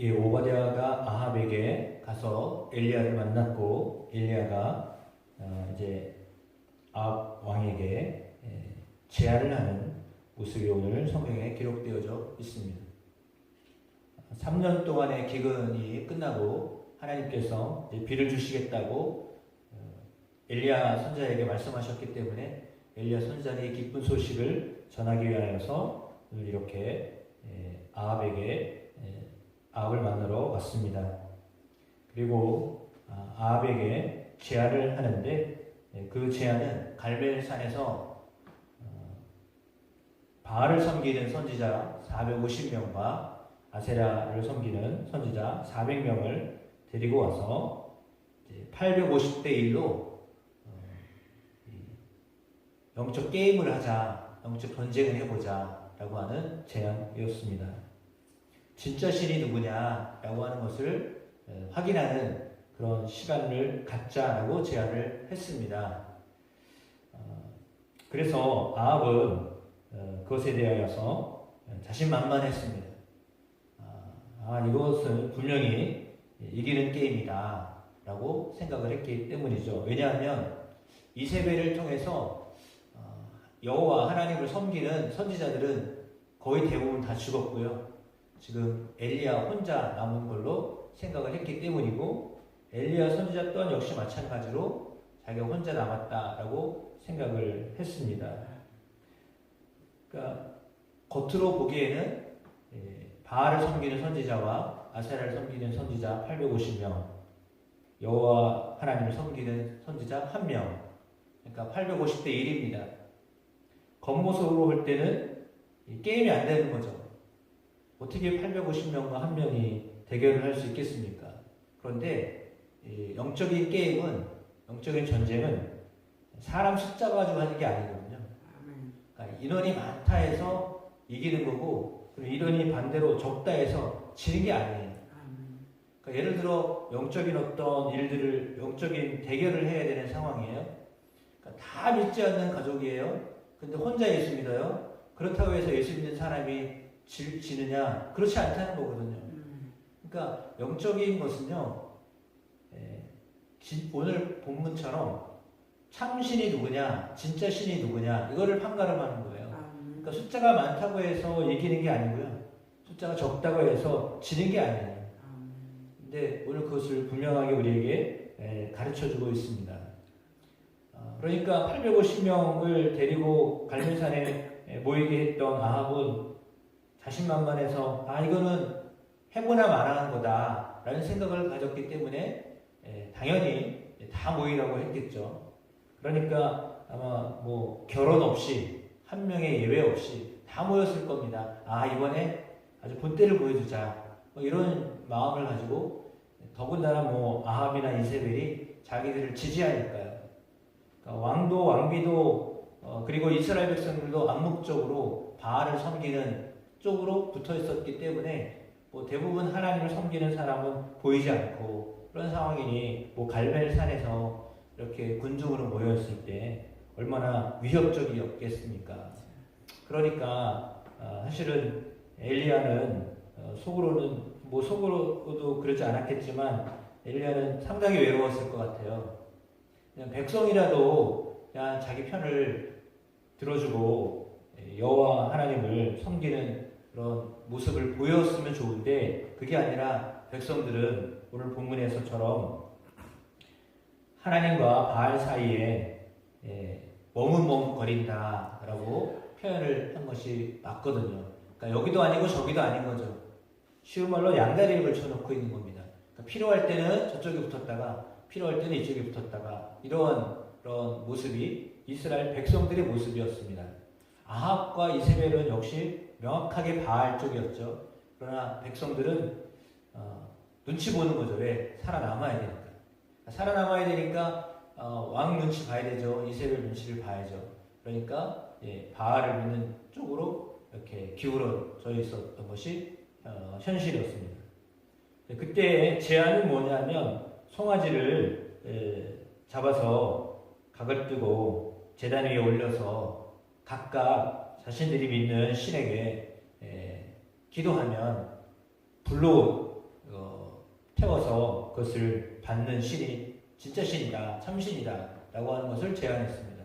이 오바댜가 아합에게 가서 엘리야를 만났고 엘리야가 이제 아합 왕에게 제안을 하는 모습이 오늘 성경에 기록되어져 있습니다. 3년 동안의 기근이 끝나고 하나님께서 이제 비를 주시겠다고 엘리야 선지자에게 말씀하셨기 때문에 엘리야 선지자는 이 기쁜 소식을 전하기 위하여서 오늘 이렇게 아합을 만나러 왔습니다. 그리고 아합에게 제안을 하는데 그 제안은 갈멜산에서 바알을 섬기는 선지자 450명과 아세라를 섬기는 선지자 400명을 데리고 와서 850대 1로 영적 게임을 하자, 영적 전쟁을 해보자 라고 하는 제안이었습니다. 진짜 신이 누구냐라고 하는 것을 확인하는 그런 시간을 갖자라고 제안을 했습니다. 그래서 아합은 그것에 대하여서 자신만만했습니다. 이것은 분명히 이기는 게임이다 라고 생각을 했기 때문이죠. 왜냐하면 이세벨을 통해서 여호와 하나님을 섬기는 선지자들은 거의 대부분 다 죽었고요. 지금 엘리야 혼자 남은 걸로 생각을 했기 때문이고, 엘리야 선지자 또한 역시 마찬가지로 자기가 혼자 남았다라고 생각을 했습니다. 그러니까 겉으로 보기에는 바알을 섬기는 선지자와 아세라를 섬기는 선지자 850명, 여호와 하나님을 섬기는 선지자 1명, 그러니까 850대 1입니다. 겉모습으로 볼 때는 게임이 안 되는 거죠. 어떻게 850명과 1명이 대결을 할 수 있겠습니까? 그런데 영적인 게임은, 영적인 전쟁은 사람 숫자 가지고 하는 게 아니거든요. 그러니까 인원이 많다 해서 이기는 거고, 그리고 인원이 반대로 적다 해서 지는 게 아니에요. 그러니까 예를 들어 영적인 어떤 일들을, 영적인 대결을 해야 되는 상황이에요. 그러니까 다 믿지 않는 가족이에요. 근데 혼자 예수 믿어요. 그렇다고 해서 예수 믿는 사람이 지느냐? 그렇지 않다는 거거든요. 그러니까 영적인 것은요, 오늘 본문처럼 참신이 누구냐, 진짜 신이 누구냐, 이거를 판가름하는 거예요. 그러니까 숫자가 많다고 해서 이기는 게 아니고요, 숫자가 적다고 해서 지는 게 아니에요. 근데 오늘 그것을 분명하게 우리에게 가르쳐주고 있습니다. 그러니까 850명을 데리고 갈멜산에 모이게 했던 아합은 자신만만해서 이거는 해보나 말하는 거다 라는 생각을 가졌기 때문에 당연히 다 모이라고 했겠죠. 그러니까 아마 뭐 결혼 없이, 한 명의 예외 없이 다 모였을 겁니다. 이번에 아주 본때를 보여주자, 이런 마음을 가지고, 더군다나 뭐 아합이나 이세벨이 자기들을 지지하니까요. 그러니까 왕도 왕비도 그리고 이스라엘 백성들도 암묵적으로 바알을 섬기는 쪽으로 붙어 있었기 때문에 뭐 대부분 하나님을 섬기는 사람은 보이지 않고, 그런 상황이니 뭐 갈멜산에서 이렇게 군중으로 모였을 때 얼마나 위협적이었겠습니까? 그러니까 사실은 엘리야는 속으로도 그러지 않았겠지만 엘리야는 상당히 외로웠을 것 같아요. 그냥 백성이라도 그냥 자기 편을 들어주고 여호와 하나님을 섬기는 그런 모습을 보였으면 좋은데, 그게 아니라 백성들은 오늘 본문에서처럼 하나님과 바알 사이에 머뭇머뭇거린다라고 표현을 한 것이 맞거든요. 그러니까 여기도 아니고 저기도 아닌 거죠. 쉬운 말로 양다리를 걸쳐놓고 있는 겁니다. 그러니까 필요할 때는 저쪽에 붙었다가 필요할 때는 이쪽에 붙었다가, 이런 그런 모습이 이스라엘 백성들의 모습이었습니다. 아합과 이세벨은 역시 명확하게 바알 쪽이었죠. 그러나 백성들은 눈치 보는 거죠. 왜? 살아남아야 되니까. 살아남아야 되니까 왕 눈치 봐야 되죠. 이세벨 눈치를 봐야죠. 그러니까 바알을 믿는 쪽으로 이렇게 기울어져 있었던 것이 현실이었습니다. 그때 제안은 뭐냐면, 송아지를 잡아서 각을 뜨고 제단 위에 올려서 각각 자신들이 믿는 신에게 기도하면 불로 태워서 그것을 받는 신이 진짜 신이다, 참신이다 라고 하는 것을 제안했습니다.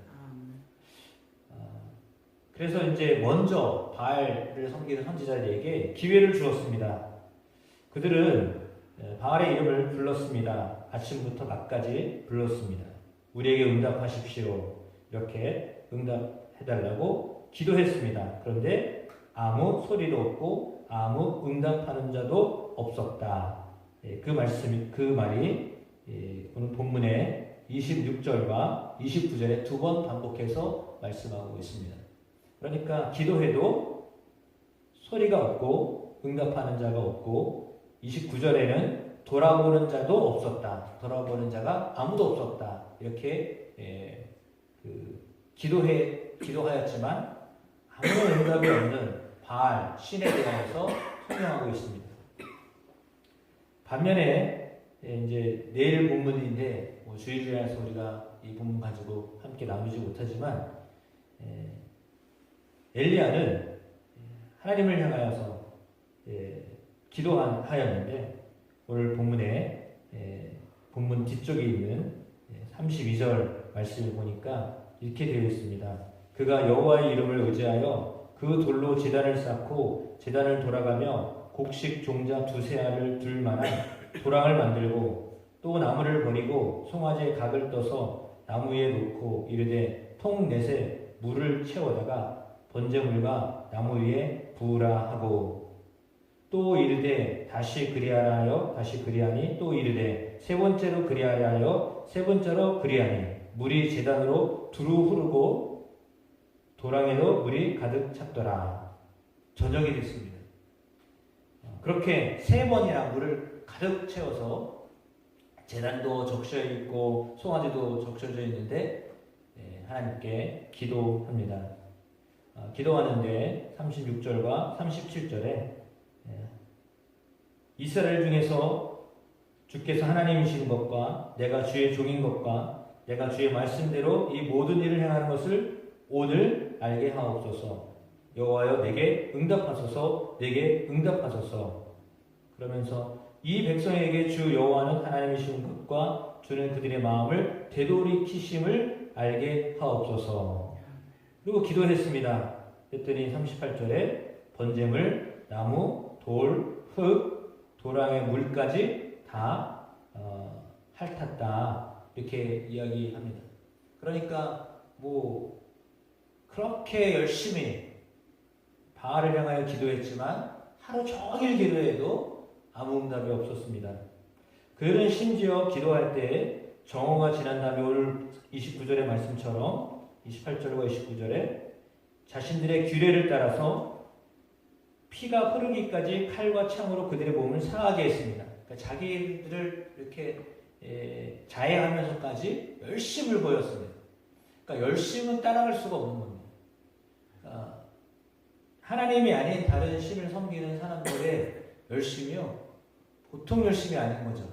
그래서 이제 먼저 바알을 섬기는 선지자들에게 기회를 주었습니다. 그들은 바알의 이름을 불렀습니다. 아침부터 낮까지 불렀습니다. 우리에게 응답하십시오. 이렇게 응답해달라고 기도했습니다. 그런데 아무 소리도 없고 아무 응답하는 자도 없었다. 그 말이 오늘 본문의 26절과 29절에 두 번 반복해서 말씀하고 있습니다. 그러니까 기도해도 소리가 없고 응답하는 자가 없고 29절에는 돌아보는 자도 없었다. 돌아보는 자가 아무도 없었다. 이렇게 기도하였지만 아무런 응답이 없는 바알 신에 대하여서 설명하고 있습니다. 반면에 이제 내일 본문인데 주일이라서 우리가 이 본문 가지고 함께 나누지 못하지만 엘리야는 하나님을 향하여서 기도하였는데 오늘 본문에 본문 뒤쪽에 있는 32절 말씀을 보니까 이렇게 되어 있습니다. 그가 여호와의 이름을 의지하여 그 돌로 제단을 쌓고 제단을 돌아가며 곡식 종자 두세 알을 둘 만한 도랑을 만들고 또 나무를 버리고 송아지의 각을 떠서 나무 위에 놓고 이르되 통 넷에 물을 채워다가 번제물과 나무 위에 부으라 하고 또 이르되 다시 그리하라 하여 다시 그리하니 또 이르되 세 번째로 그리하라 하여 세 번째로 그리하니 물이 제단으로 두루 흐르고 도랑에도 물이 가득 찼더라. 저녁이 됐습니다. 그렇게 세 번이나 물을 가득 채워서 제단도 적셔 있고 송아지도 적셔져 있는데 하나님께 기도합니다. 기도하는데 36절과 37절에 이스라엘 중에서 주께서 하나님이신 것과 내가 주의 종인 것과 내가 주의 말씀대로 이 모든 일을 행하는 것을 오늘 알게 하옵소서. 여호와여 내게 응답하소서. 내게 응답하소서. 그러면서 이 백성에게 주 여호와는 하나님이신 것과 주는 그들의 마음을 되돌이키심을 알게 하옵소서. 그리고 기도했습니다. 그랬더니 38절에 번제물, 나무, 돌, 흙, 도랑의 물까지 다 핥았다. 이렇게 이야기합니다. 그러니까 그렇게 열심히 바알을 향하여 기도했지만 하루 종일 기도해도 아무 응답이 없었습니다. 그들은 심지어 기도할 때 정오가 지난 다음에 오늘 29절의 말씀처럼 28절과 29절에 자신들의 규례를 따라서 피가 흐르기까지 칼과 창으로 그들의 몸을 상하게 했습니다. 그러니까 자기들을 이렇게 자해하면서까지 열심을 보였습니다. 그러니까 열심은 따라갈 수가 없는 겁니다. 그러니까 하나님이 아닌 다른 신을 섬기는 사람들의 열심이요 보통 열심이 아닌 거죠.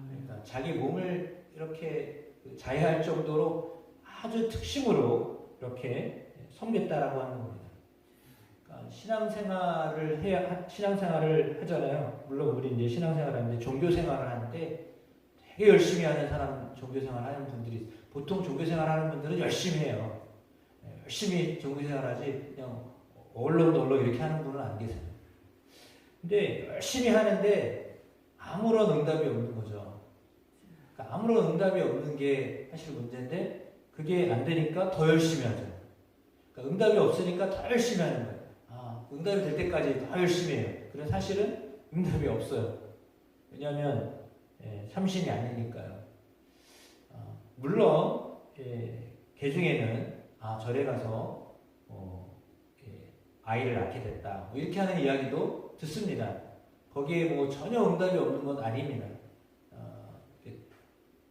그러니까 자기 몸을 이렇게 자해할 정도로 아주 특심으로 이렇게 섬겼다라고 하는 겁니다. 그러니까 신앙생활을 하잖아요. 물론 우리 이제 신앙생활을 하는데 종교생활을 하는데 되게 열심히 하는 사람, 종교생활 하는 분들이 보통 종교생활 하는 분들은 열심히 해요. 열심히 종교생활 하지 그냥 얼렁덜렁 이렇게 하는 분은 안 계세요. 근데 열심히 하는데 아무런 응답이 없는 거죠. 그러니까 아무런 응답이 없는 게 사실 문제인데 그게 안 되니까 더 열심히 하죠. 그러니까 응답이 없으니까 더 열심히 하는 거예요. 응답이 될 때까지 더 열심히 해요. 그런데 사실은 응답이 없어요. 왜냐하면 참신이 아니니까요. 물론 개중에는 절에 가서 아이를 낳게 됐다 이렇게 하는 이야기도 듣습니다. 거기에 전혀 응답이 없는 건 아닙니다.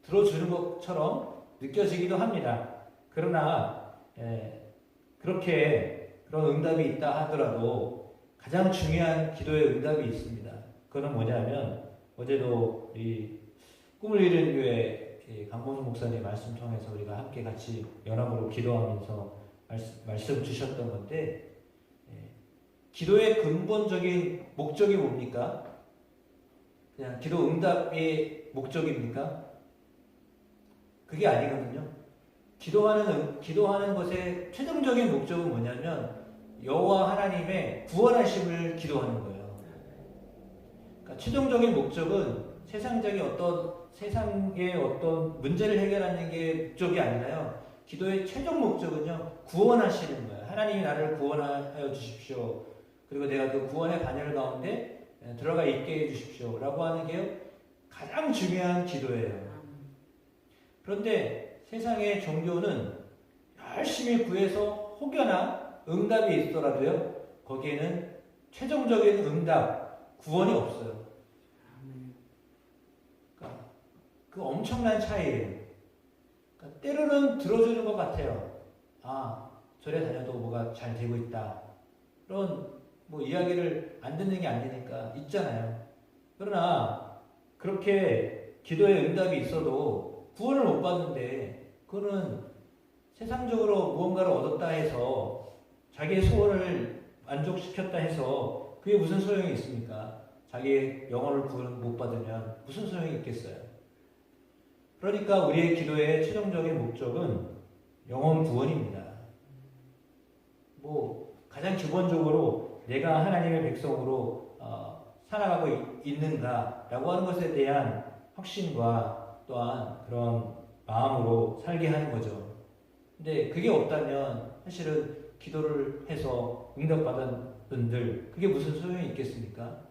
들어주는 것처럼 느껴지기도 합니다. 그러나 그렇게 그런 응답이 있다 하더라도 가장 중요한 기도의 응답이 있습니다. 그건 뭐냐면 어제도 우리 꿈을 이룬 교회 강봉수 목사님 말씀 통해서 우리가 함께 같이 연합으로 기도하면서 말씀 주셨던 건데 기도의 근본적인 목적이 뭡니까? 그냥 기도 응답이 목적입니까? 그게 아니거든요. 기도하는 것의 최종적인 목적은 뭐냐면 여호와 하나님의 구원하심을 기도하는 거예요. 그러니까 최종적인 목적은 세상의 어떤 문제를 해결하는 게 목적이 아니라요. 기도의 최종 목적은요, 구원하시는 거예요. 하나님이 나를 구원하여 주십시오. 그리고 내가 그 구원의 반열 가운데 들어가 있게 해 주십시오. 라고 하는 게 가장 중요한 기도예요. 그런데 세상의 종교는 열심히 구해서 혹여나 응답이 있더라도요, 거기에는 최종적인 응답, 구원이 없어요. 그러니까 그 엄청난 차이예요. 그러니까 때로는 들어주는 것 같아요. 아, 절에 다녀도 뭐가 잘 되고 있다. 그런 뭐 이야기를 안 듣는 게 아니니까 있잖아요. 그러나 그렇게 기도에 응답이 있어도 구원을 못 받는데 그거는 세상적으로 무언가를 얻었다 해서 자기의 소원을 만족시켰다 해서 그게 무슨 소용이 있습니까? 자기의 영혼을 구원 못 받으면 무슨 소용이 있겠어요? 그러니까 우리의 기도의 최종적인 목적은 영혼 구원입니다. 뭐 가장 기본적으로 내가 하나님의 백성으로 살아가고 있는가라고 하는 것에 대한 확신과 또한 그런 마음으로 살게 하는 거죠. 근데 그게 없다면 사실은 기도를 해서 응답받은 분들 그게 무슨 소용이 있겠습니까?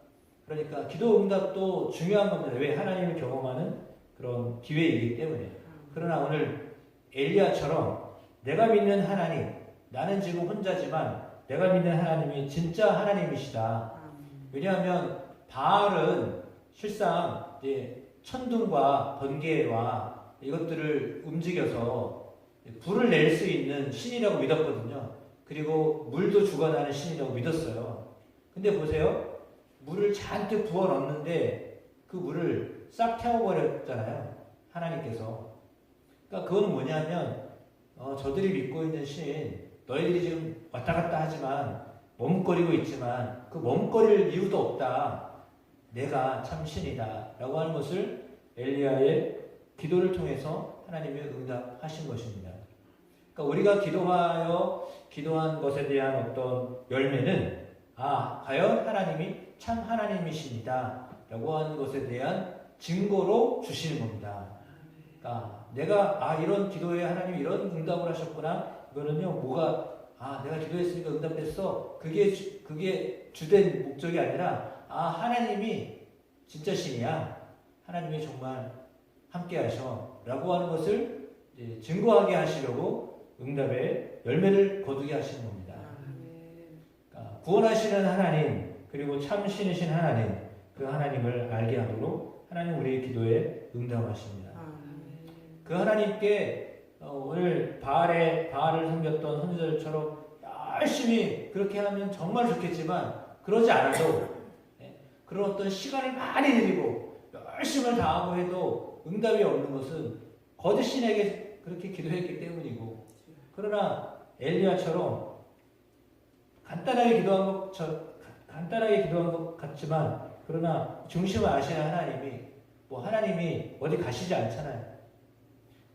그러니까 기도 응답도 중요한 겁니다. 왜? 하나님을 경험하는 그런 기회이기 때문에. 그러나 오늘 엘리야처럼 내가 믿는 하나님, 나는 지금 혼자지만 내가 믿는 하나님이 진짜 하나님이시다. 왜냐하면 바알은 실상 이제 천둥과 번개와 이것들을 움직여서 불을 낼 수 있는 신이라고 믿었거든요. 그리고 물도 죽어나는 신이라고 믿었어요. 근데 보세요. 물을 잔뜩 부어 넣었는데 그 물을 싹 태워버렸잖아요. 하나님께서. 그러니까 그건 뭐냐면 저들이 믿고 있는 신, 너희들이 지금 왔다 갔다 하지만 머뭇거리고 있지만 그 머뭇거릴 이유도 없다. 내가 참 신이다. 라고 하는 것을 엘리야의 기도를 통해서 하나님이 응답하신 것입니다. 그러니까 우리가 기도한 것에 대한 어떤 열매는 과연 하나님이 참 하나님이십니다. 라고 하는 것에 대한 증거로 주시는 겁니다. 그러니까 내가 이런 기도에 하나님이 이런 응답을 하셨구나. 이거는요, 내가 기도했으니까 응답됐어. 그게 주된 목적이 아니라 하나님이 진짜 신이야. 하나님이 정말 함께 하셔. 라고 하는 것을 이제 증거하게 하시려고 응답의 열매를 거두게 하시는 겁니다. 그러니까 구원하시는 하나님, 그리고 참 신이신 하나님, 그 하나님을 알게 하도록 하나님 우리의 기도에 응답하십니다. 그 하나님께 오늘 바알을 섬겼던 선지자들처럼 열심히 그렇게 하면 정말 좋겠지만 그러지 않아도 그런 어떤 시간을 많이 들이고 열심을 다하고 해도 응답이 없는 것은 거짓 신에게 그렇게 기도했기 때문이고, 그러나 엘리야처럼 간단하게 기도한 것 같지만 그러나 중심을 아시는 하나님이 어디 가시지 않잖아요.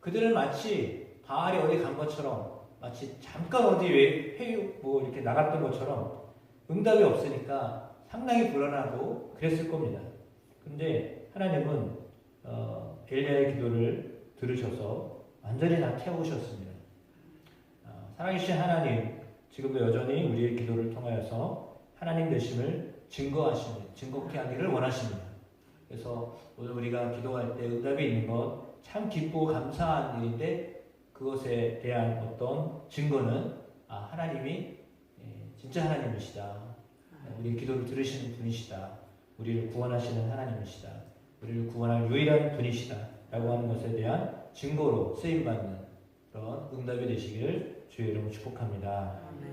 그들은 마치 바알이 어디 간 것처럼, 마치 잠깐 어디 회유 이렇게 나갔던 것처럼 응답이 없으니까 상당히 불안하고 그랬을 겁니다. 그런데 하나님은 엘리야의 기도를 들으셔서 완전히 다 태우셨습니다. 살아계신 하나님, 지금도 여전히 우리의 기도를 통하여서 하나님 되심을 증거케 하기를 원하십니다. 그래서 오늘 우리가 기도할 때 응답이 있는 것 참 기쁘고 감사한 일인데, 그것에 대한 어떤 증거는 하나님이 진짜 하나님이시다. 우리의 기도를 들으시는 분이시다. 우리를 구원하시는 하나님이시다. 우리를 구원할 유일한 분이시다. 라고 하는 것에 대한 증거로 쓰임받는 그런 응답이 되시기를 주의 이름으로 축복합니다.